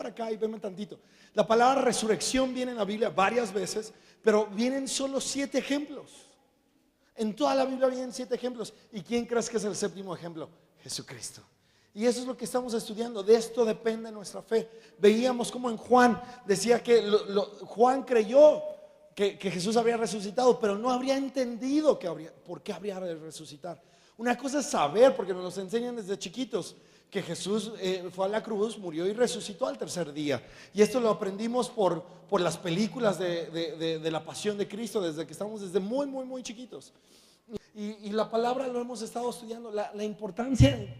para acá y veme tantito. La palabra resurrección viene en la Biblia varias veces, pero vienen solo 7 ejemplos. En toda la Biblia vienen 7 ejemplos. ¿Y quién crees que es el séptimo ejemplo? Jesucristo. Y eso es lo que estamos estudiando. De esto depende nuestra fe. Veíamos como en Juan decía que Juan creyó que Jesús habría resucitado, pero no habría entendido por qué habría de resucitar. Una cosa es saber, porque nos lo enseñan desde chiquitos, que Jesús fue a la cruz, murió y resucitó al tercer día. Y esto lo aprendimos por las películas de la pasión de Cristo, desde que estamos desde muy, muy, muy chiquitos. Y la palabra lo hemos estado estudiando. La importancia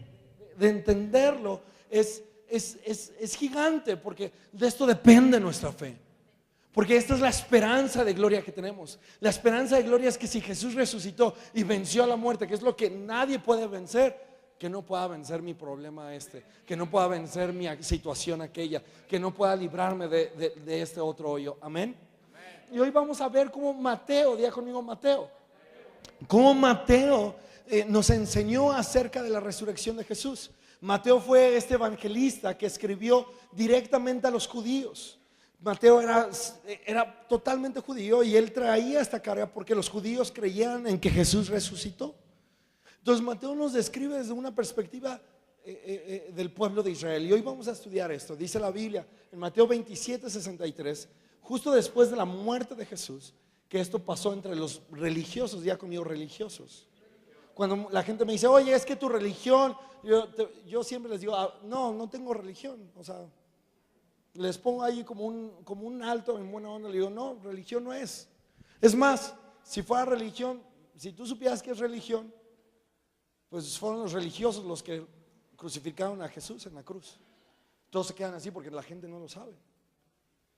de entenderlo es gigante, porque de esto depende nuestra fe. Porque esta es la esperanza de gloria que tenemos. La esperanza de gloria es que si Jesús resucitó y venció a la muerte, que es lo que nadie puede vencer, que no pueda vencer mi problema que no pueda vencer mi situación aquella, que no pueda librarme de este otro hoyo. Amén. Y hoy vamos a ver cómo Mateo, diga conmigo Mateo, cómo Mateo nos enseñó acerca de la resurrección de Jesús. Mateo fue este evangelista que escribió directamente a los judíos. Mateo era totalmente judío y él traía esta carga porque los judíos creían en que Jesús resucitó. Entonces Mateo nos describe desde una perspectiva del pueblo de Israel. Y hoy vamos a estudiar esto. Dice la Biblia en Mateo 27:63, justo después de la muerte de Jesús, que esto pasó entre los religiosos. Ya conmigo, religiosos. Cuando la gente me dice, oye, es que tu religión, yo siempre les digo, no tengo religión. O sea, les pongo ahí como un alto en buena onda. Le digo, no, religión no es. Es más, si fuera religión, si tú supieras que es religión, pues fueron los religiosos los que crucificaron a Jesús en la cruz. Todos se quedan así porque la gente no lo sabe.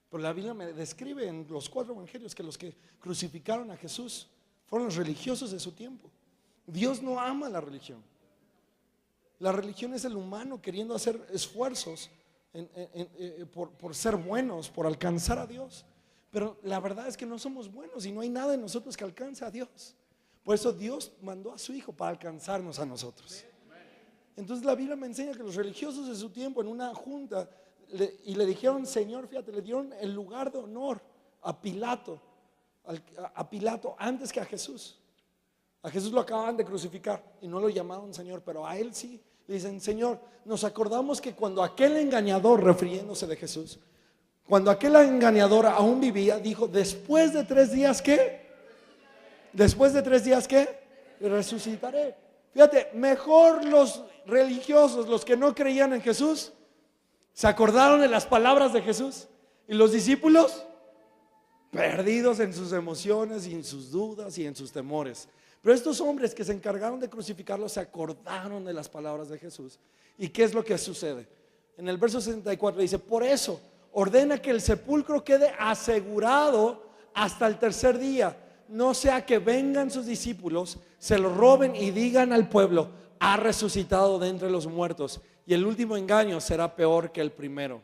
Pero la Biblia me describe en los 4 evangelios que los que crucificaron a Jesús fueron los religiosos de su tiempo. Dios no ama la religión. La religión es el humano queriendo hacer esfuerzos por ser buenos, por alcanzar a Dios. Pero la verdad es que no somos buenos y no hay nada en nosotros que alcance a Dios. Por eso Dios mandó a su Hijo para alcanzarnos a nosotros. Entonces la Biblia me enseña que los religiosos de su tiempo en una junta le dijeron, Señor, fíjate, le dieron el lugar de honor a Pilato, antes que a Jesús. A Jesús lo acababan de crucificar y no lo llamaron Señor, pero a él sí. Le dicen, Señor, nos acordamos que cuando aquel engañador, refiriéndose de Jesús, cuando aquel engañador aún vivía, dijo, después de 3 días, ¿qué? Después de 3 días, ¿qué? Resucitaré. Fíjate, mejor los religiosos, los que no creían en Jesús, se acordaron de las palabras de Jesús. Y los discípulos, perdidos en sus emociones y en sus dudas y en sus temores. Pero estos hombres que se encargaron de crucificarlo se acordaron de las palabras de Jesús. ¿Y qué es lo que sucede? En el verso 64 dice, por eso ordena que el sepulcro quede asegurado hasta el tercer día, no sea que vengan sus discípulos, se lo roben y digan al pueblo, ha resucitado de entre los muertos, y el último engaño será peor que el primero.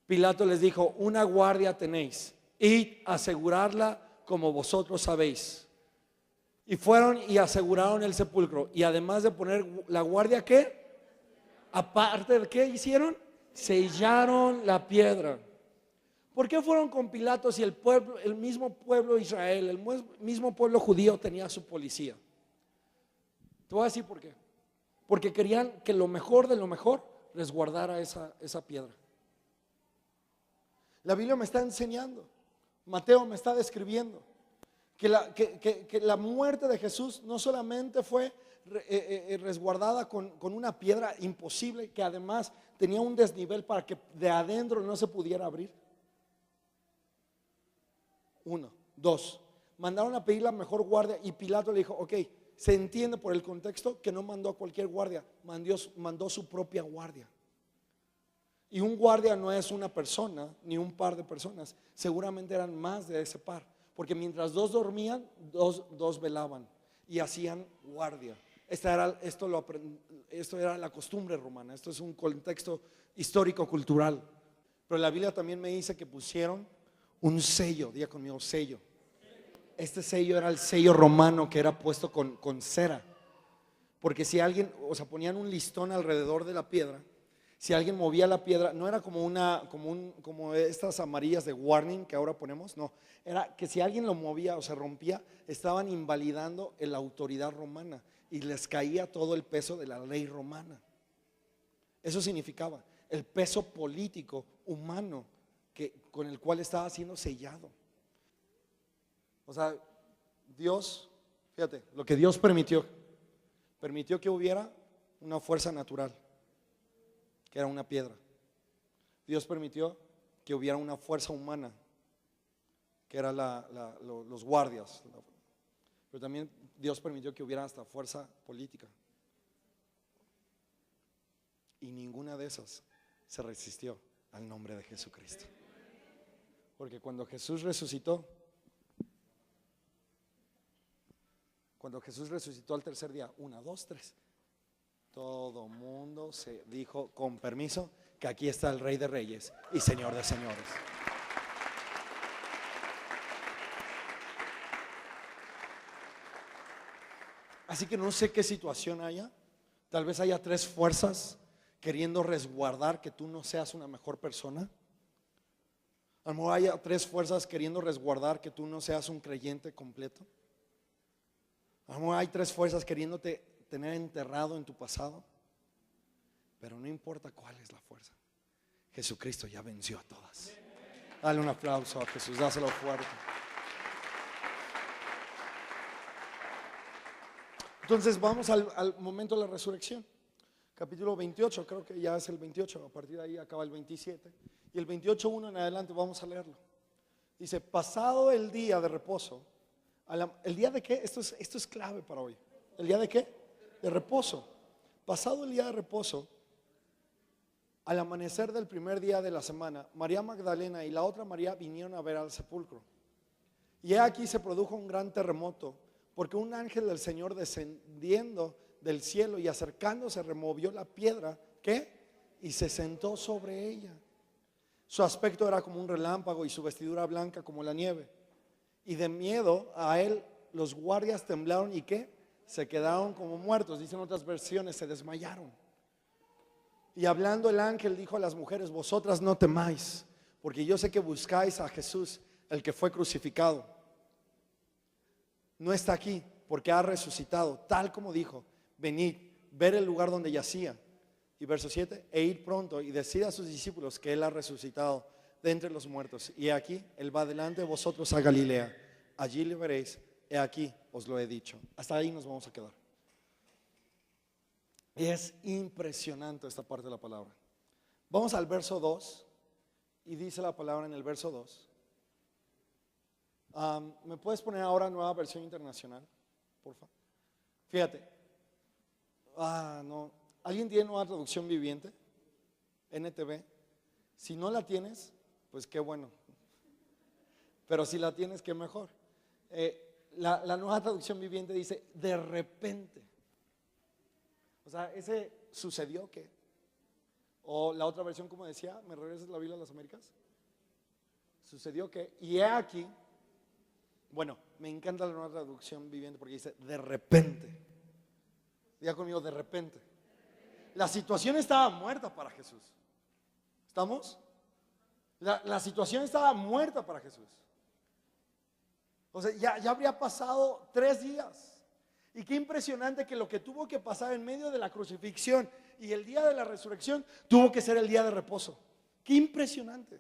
Pilato les dijo, una guardia tenéis, id a asegurarla como vosotros sabéis. Y fueron y aseguraron el sepulcro. Y además de poner la guardia, ¿qué? Aparte de ¿qué hicieron? Sellaron la piedra. ¿Por qué fueron con Pilato si el mismo pueblo de Israel, el mismo pueblo judío tenía su policía? Te voy a decir por qué. Porque querían que lo mejor de lo mejor resguardara esa piedra. La Biblia me está enseñando, Mateo me está describiendo que la muerte de Jesús no solamente fue resguardada con una piedra imposible, que además tenía un desnivel para que de adentro no se pudiera abrir. 1, 2, mandaron a pedir la mejor guardia y Pilato le dijo, ok, se entiende por el contexto que no mandó a cualquier guardia, mandó su propia guardia. Y un guardia no es una persona ni un par de personas, seguramente eran más de ese par, porque mientras 2 dormían, dos velaban y hacían guardia. Esto era la costumbre romana, esto es un contexto histórico-cultural. Pero la Biblia también me dice que pusieron un sello, diga conmigo, sello. Este sello era el sello romano que era puesto con cera. Porque si alguien, ponían un listón alrededor de la piedra, Si alguien movía la piedra, no era como estas amarillas de warning que ahora ponemos, no, era que si alguien lo movía o se rompía, estaban invalidando la autoridad romana y les caía todo el peso de la ley romana. Eso significaba el peso político humano con el cual estaba siendo sellado. O sea, Dios, fíjate, lo que Dios permitió que hubiera una fuerza natural, que era una piedra. Dios permitió que hubiera una fuerza humana, que era los guardias. Pero también Dios permitió que hubiera hasta fuerza política. Y ninguna de esas se resistió al nombre de Jesucristo. Porque cuando Jesús resucitó al tercer día, 1, 2, 3, todo mundo se dijo con permiso que aquí está el Rey de Reyes y Señor de Señores. Así que no sé qué situación haya. Tal vez haya 3 fuerzas queriendo resguardar que tú no seas una mejor persona. A lo mejor haya 3 fuerzas queriendo resguardar que tú no seas un creyente completo. A lo mejor hay 3 fuerzas queriéndote tener enterrado en tu pasado. Pero no importa cuál es la fuerza, Jesucristo ya venció a todas. Dale un aplauso a Jesús, dáselo fuerte. Entonces vamos al momento de la resurrección. Capítulo 28, creo que ya es el 28, a partir de ahí acaba el 27. Y el 28:1 en adelante vamos a leerlo. Dice, pasado el día de reposo. ¿El día de qué? Esto es clave para hoy. ¿El día de qué? De reposo. Pasado el día de reposo, al amanecer del primer día de la semana, María Magdalena y la otra María vinieron a ver al sepulcro. Y aquí se produjo un gran terremoto, porque un ángel del Señor descendiendo del cielo y acercándose removió la piedra, ¿qué? Y se sentó sobre ella. Su aspecto era como un relámpago y su vestidura blanca como la nieve. Y de miedo a él los guardias temblaron y ¿qué? Se quedaron como muertos. Dicen otras versiones, se desmayaron. Y hablando el ángel dijo a las mujeres, vosotras no temáis, porque yo sé que buscáis a Jesús, el que fue crucificado. No está aquí, porque ha resucitado, tal como dijo. Venid, ver el lugar donde yacía. Y verso 7, e ir pronto y decid a sus discípulos que él ha resucitado de entre los muertos. Y aquí, él va delante de vosotros a Galilea. Allí le veréis, he aquí os lo he dicho. Hasta ahí nos vamos a quedar. Es impresionante esta parte de la palabra. Vamos al verso 2 y dice la palabra en el verso 2. ¿Me puedes poner ahora nueva versión internacional, por favor? Fíjate. No. ¿Alguien tiene nueva traducción viviente? NTV. Si no la tienes, pues qué bueno. Pero si la tienes, qué mejor. La nueva traducción viviente dice, de repente. O sea, ese sucedió que. O la otra versión, como decía, ¿me regresas la Biblia a las Américas? Sucedió que, y he aquí. Bueno, me encanta la nueva traducción viviente porque dice, de repente. Diga conmigo, de repente. La situación estaba muerta para Jesús. ¿Estamos? La situación estaba muerta para Jesús. O sea, ya habría pasado 3 días. Y qué impresionante que lo que tuvo que pasar en medio de la crucifixión y el día de la resurrección tuvo que ser el día de reposo. Qué impresionante.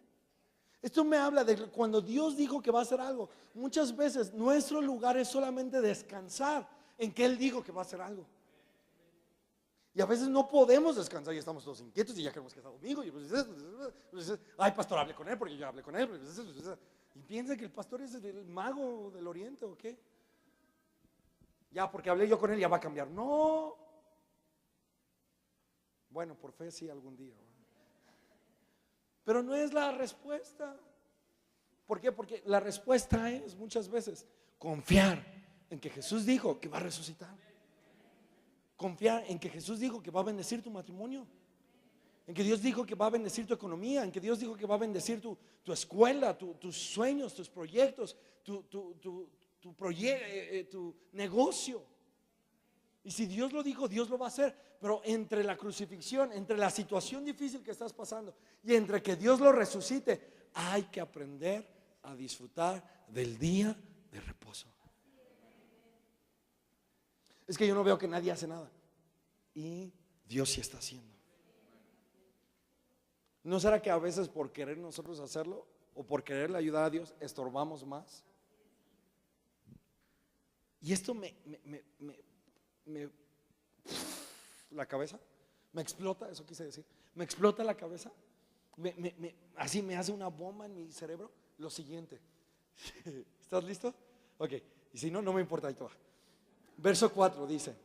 Esto me habla de cuando Dios dijo que va a hacer algo. Muchas veces nuestro lugar es solamente descansar en que Él dijo que va a hacer algo. Y a veces no podemos descansar y estamos todos inquietos y ya queremos que sea domingo. Y pues, ay, pastor, hablé con él porque yo hablé con él. Y piensa que el pastor es el mago del oriente o qué. Ya porque hablé yo con él ya va a cambiar. No. Bueno, por fe sí algún día. Pero no es la respuesta. ¿Por qué? Porque la respuesta es muchas veces confiar en que Jesús dijo que va a resucitar. Confiar en que Jesús dijo que va a bendecir tu matrimonio, en que Dios dijo que va a bendecir tu economía, en que Dios dijo que va a bendecir tu escuela, tus sueños, tus proyectos, tu negocio. Y si Dios lo dijo, Dios lo va a hacer. Pero entre la crucifixión, entre la situación difícil que estás pasando y entre que Dios lo resucite, hay que aprender a disfrutar del día de reposo. Es que yo no veo que nadie hace nada. Y Dios sí está haciendo. ¿No será que a veces por querer nosotros hacerlo o por quererle ayudar a Dios estorbamos más? Y esto la cabeza me explota, eso quise decir. Me explota la cabeza. Así me hace una bomba en mi cerebro. Lo siguiente. ¿Estás listo? Ok. Y si no, no me importa, ahí te va. Verso 4 dice.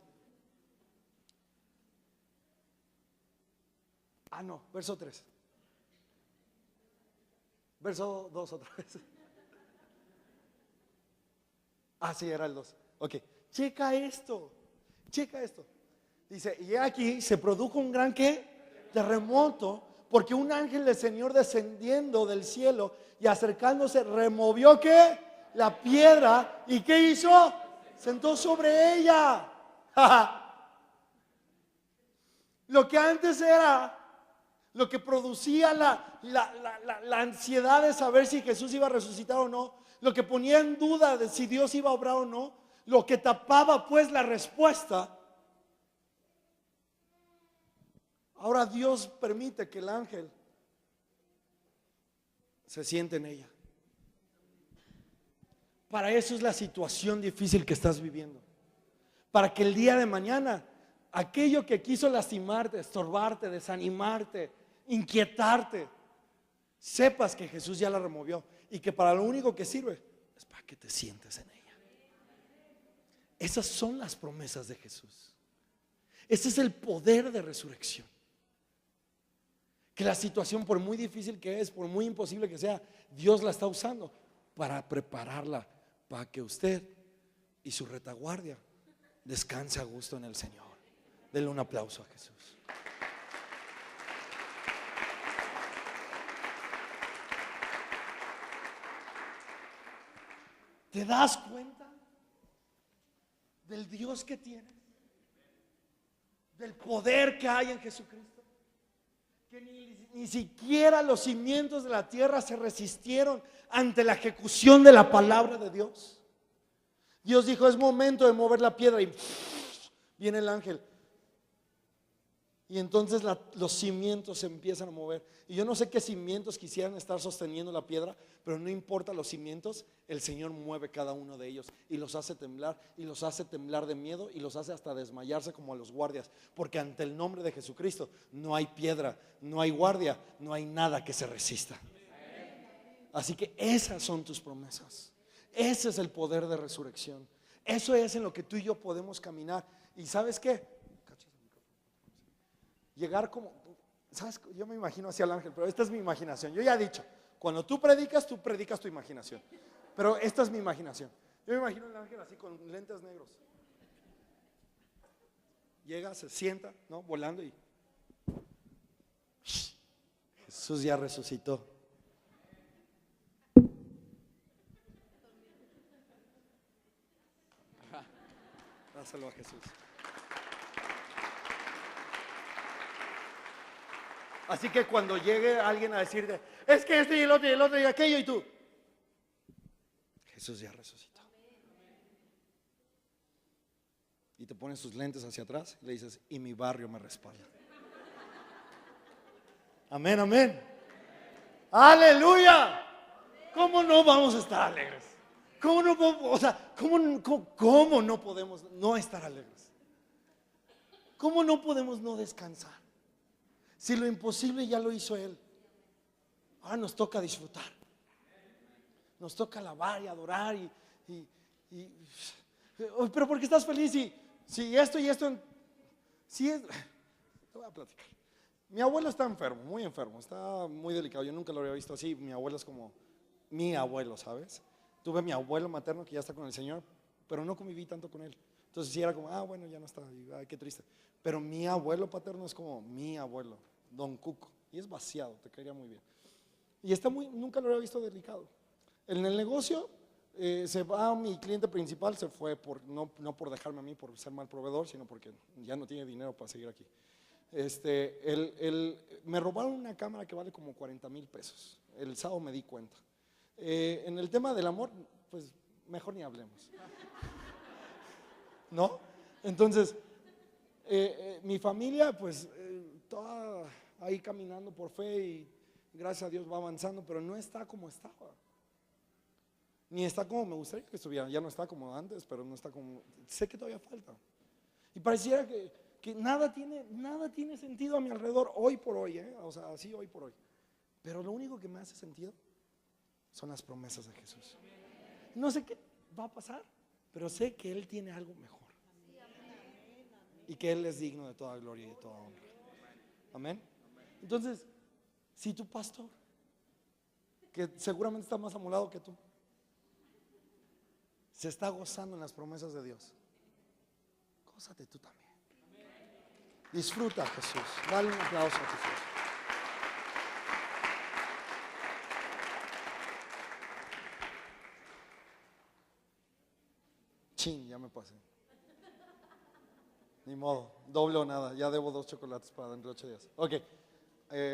No, verso 3. Verso 2 otra vez. Sí, era el 2. Ok, checa esto. Dice, y aquí se produjo un gran ¿qué? Terremoto, porque un ángel del Señor descendiendo del cielo y acercándose removió ¿qué? La piedra. ¿Y qué hizo? Sentó sobre ella. Lo que antes era, lo que producía la ansiedad de saber si Jesús iba a resucitar o no, lo que ponía en duda de si Dios iba a obrar o no, lo que tapaba pues la respuesta. Ahora Dios permite que el ángel se siente en ella. Para eso es la situación difícil que estás viviendo. Para que el día de mañana, aquello que quiso lastimarte, estorbarte, desanimarte, inquietarte, sepas que Jesús ya la removió y que para lo único que sirve es para que te sientes en ella. Esas son las promesas de Jesús. Ese es el poder de resurrección. Que la situación, por muy difícil que es, por muy imposible que sea, Dios la está usando para prepararla para que usted y su retaguardia descanse a gusto en el Señor. Denle un aplauso a Jesús. ¿Te das cuenta del Dios que tienes? Del poder que hay en Jesucristo. Que ni siquiera los cimientos de la tierra se resistieron ante la ejecución de la palabra de Dios. Dios dijo, es momento de mover la piedra, y viene el ángel. Y entonces los cimientos se empiezan a mover. Y yo no sé qué cimientos quisieran estar sosteniendo la piedra, pero no importa los cimientos, el Señor mueve cada uno de ellos y los hace temblar, y los hace temblar de miedo, y los hace hasta desmayarse como a los guardias. Porque ante el nombre de Jesucristo no hay piedra, no hay guardia, no hay nada que se resista. Así que esas son tus promesas. Ese es el poder de resurrección. Eso es en lo que tú y yo podemos caminar. ¿Y sabes qué? Llegar como, ¿sabes? Yo me imagino hacia el ángel, pero esta es mi imaginación. Yo ya he dicho, cuando tú predicas tu imaginación. Pero esta es mi imaginación. Yo me imagino el ángel así con lentes negros. Llega, se sienta, ¿no? Volando y Jesús ya resucitó. Dáselo a Jesús. Así que cuando llegue alguien a decirte, es que este y el otro y aquello, y tú, Jesús ya resucitó. Y te pones tus lentes hacia atrás y le dices, y mi barrio me respalda. Amén, amén. Aleluya. ¿Cómo no vamos a estar alegres? ¿Cómo no podemos, cómo no podemos no estar alegres? ¿Cómo no podemos no descansar? Si lo imposible ya lo hizo Él, ahora nos toca disfrutar. Nos toca alabar y adorar pero ¿por qué estás feliz? Si esto y esto te voy a platicar. Mi abuelo está enfermo, muy enfermo, está muy delicado. Yo nunca lo había visto así. Mi abuelo es como mi abuelo, ¿sabes? Tuve mi abuelo materno que ya está con el Señor, pero no conviví tanto con él. Entonces sí era como, bueno, ya no está, ay, qué triste. Pero mi abuelo paterno es como mi abuelo, Don Cuco, y es vaciado, te caería muy bien. Y está nunca lo había visto delicado. En el negocio Se va mi cliente principal, se fue no por dejarme a mí por ser mal proveedor, sino porque ya no tiene dinero para seguir aquí. Me robaron una cámara que vale como 40,000 pesos. El sábado me di cuenta. En el tema del amor, pues mejor ni hablemos. ¿No? Entonces, mi familia, pues, toda ahí caminando por fe y gracias a Dios va avanzando, pero no está como estaba. Ni está como me gustaría que estuviera. Ya no está como antes, pero no está como. Sé que todavía falta. Y pareciera que nada tiene sentido a mi alrededor hoy por hoy, o sea, así hoy por hoy. Pero lo único que me hace sentido son las promesas de Jesús. No sé qué va a pasar, pero sé que Él tiene algo mejor. Y que Él es digno de toda gloria y de toda honra. Amén. Entonces, si tu pastor, que seguramente está más amolado que tú, se está gozando en las promesas de Dios, gózate tú también. Disfruta a Jesús. Dale un aplauso a Jesús. Chin, ya me pasé. Ni modo, doble o nada. Ya debo 2 chocolates para dentro de 8 días. Ok,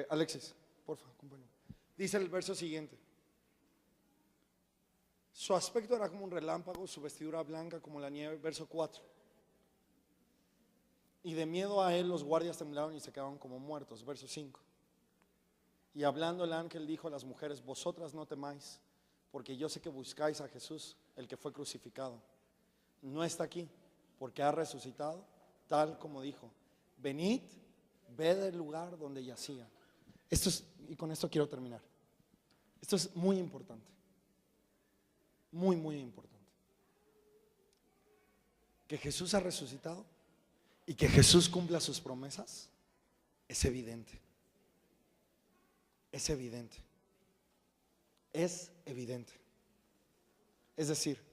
Alexis, porfa, acompáñame. Dice el verso siguiente: su aspecto era como un relámpago, su vestidura blanca como la nieve. Verso 4: y de miedo a él los guardias temblaron y se quedaron como muertos. Verso 5: y hablando el ángel dijo a las mujeres: vosotras no temáis, porque yo sé que buscáis a Jesús, el que fue crucificado. No está aquí, porque ha resucitado, tal como dijo. Venid, ved el lugar donde yacía. Y con esto quiero terminar. Esto es muy importante. Muy, muy importante. Que Jesús ha resucitado y que Jesús cumpla sus promesas es evidente. Es evidente. Es evidente. Es decir,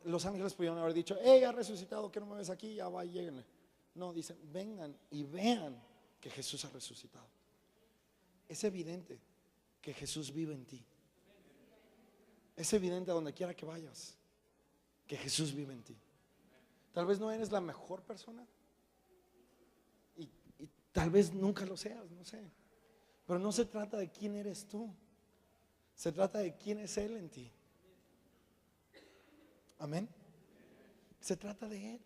los ángeles pudieron haber dicho: hey, ha resucitado, ¿qué no me ves aquí? Ya va, lléguenle. No, dicen: vengan y vean que Jesús ha resucitado. Es evidente que Jesús vive en ti. Es evidente a donde quiera que vayas que Jesús vive en ti. Tal vez no eres la mejor persona y tal vez nunca lo seas, no sé. Pero no se trata de quién eres tú, se trata de quién es Él en ti. Amén. Se trata de Él.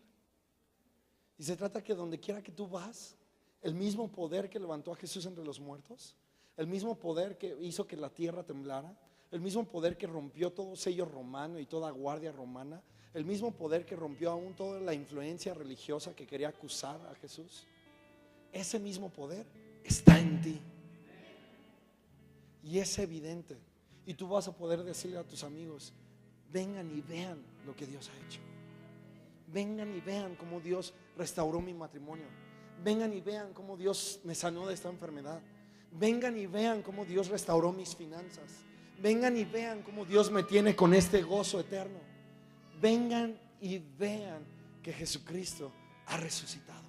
Y se trata que donde quiera que tú vas, el mismo poder que levantó a Jesús entre los muertos, el mismo poder que hizo que la tierra temblara, el mismo poder que rompió todo sello romano y toda guardia romana, el mismo poder que rompió aún toda la influencia religiosa que quería acusar a Jesús, ese mismo poder está en ti. Y es evidente. Y tú vas a poder decirle a tus amigos: vengan y vean lo que Dios ha hecho. Vengan y vean cómo Dios restauró mi matrimonio. Vengan y vean cómo Dios me sanó de esta enfermedad. Vengan y vean cómo Dios restauró mis finanzas. Vengan y vean cómo Dios me tiene con este gozo eterno. Vengan y vean que Jesucristo ha resucitado.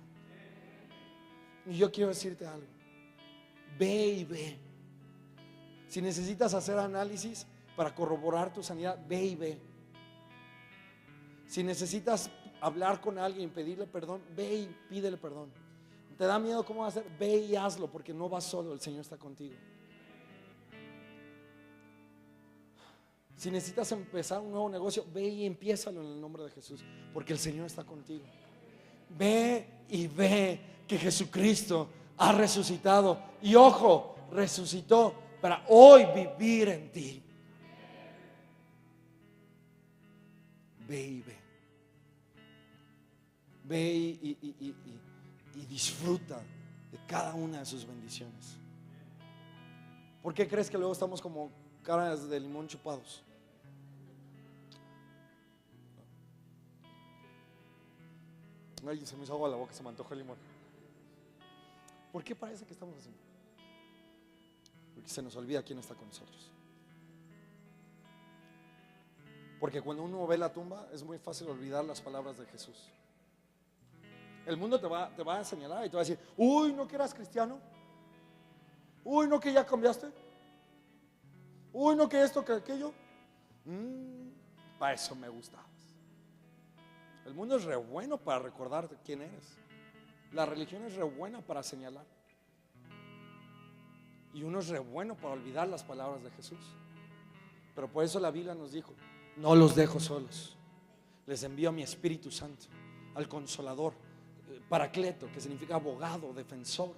Y yo quiero decirte algo: ve y ve. Si necesitas hacer análisis para corroborar tu sanidad, ve y ve. Si necesitas hablar con alguien, pedirle perdón, ve y pídele perdón. ¿Te da miedo cómo va a hacer? Ve y hazlo, porque no vas solo, el Señor está contigo. Si necesitas empezar un nuevo negocio, ve y empiézalo en el nombre de Jesús, porque el Señor está contigo. Ve y ve que Jesucristo ha resucitado. Y ojo, resucitó para hoy vivir en ti. Ve y ve. Ve y disfruta de cada una de sus bendiciones. ¿Por qué crees que luego estamos como caras de limón chupados? Ay, se me hizo agua la boca, se me antojó el limón. ¿Por qué parece que estamos así? Porque se nos olvida quién está con nosotros. Porque cuando uno ve la tumba es muy fácil olvidar las palabras de Jesús. El mundo te va a señalar y te va a decir: uy, ¿no que eras cristiano? Uy, ¿no que ya cambiaste? Uy, ¿no que esto, que aquello? Para eso me gustabas. El mundo es re bueno para recordar quién eres. La religión es re buena para señalar. Y uno es re bueno para olvidar las palabras de Jesús. Pero por eso la Biblia nos dijo: no los dejo solos, les envío a mi Espíritu Santo, al Consolador, Paracleto, que significa abogado, defensor,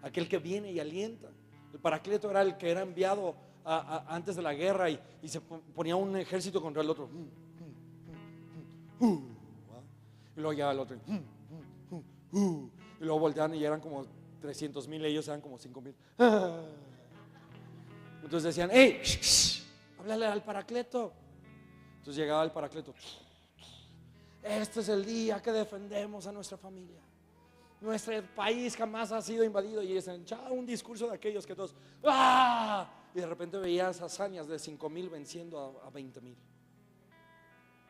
aquel que viene y alienta. El Paracleto era el que era enviado antes de la guerra y se ponía un ejército contra el otro. Y luego llegaba el otro. Y luego volteaban y eran como 300,000, ellos eran como 5,000. Entonces decían: hey, háblale al Paracleto. Entonces llegaba el Paracleto: este es el día que defendemos a nuestra familia. Nuestro país jamás ha sido invadido. Y se echaba un discurso de aquellos que todos ¡ah! Y de repente veías hazañas de 5,000 venciendo a 20,000.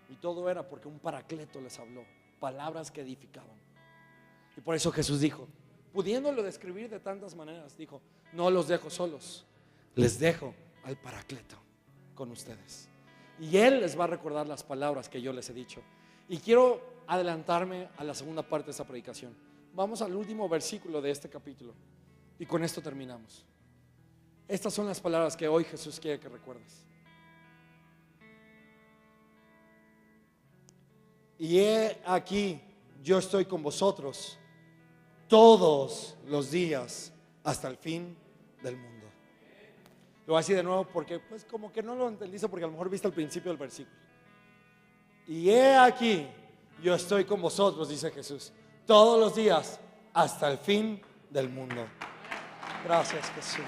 Y todo era porque un Paracleto les habló palabras que edificaban. Y por eso Jesús dijo, pudiéndolo describir de tantas maneras, dijo: no los dejo solos, les dejo al Paracleto con ustedes. Y Él les va a recordar las palabras que yo les he dicho. Y quiero adelantarme a la segunda parte de esta predicación. Vamos al último versículo de este capítulo y con esto terminamos. Estas son las palabras que hoy Jesús quiere que recuerdes. Y he aquí, yo estoy con vosotros todos los días hasta el fin del mundo. Lo voy a decir de nuevo porque pues como que no lo entendiste, porque a lo mejor viste el principio del versículo. Y he aquí, yo estoy con vosotros, dice Jesús, todos los días hasta el fin del mundo. Gracias, Jesús.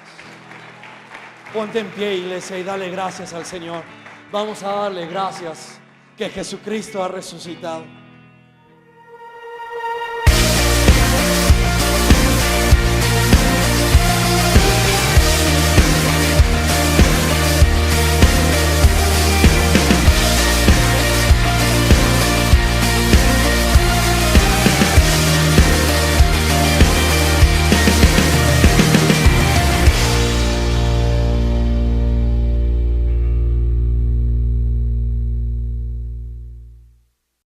Ponte en pie, iglesia, y dale gracias al Señor. Vamos a darle gracias que Jesucristo ha resucitado.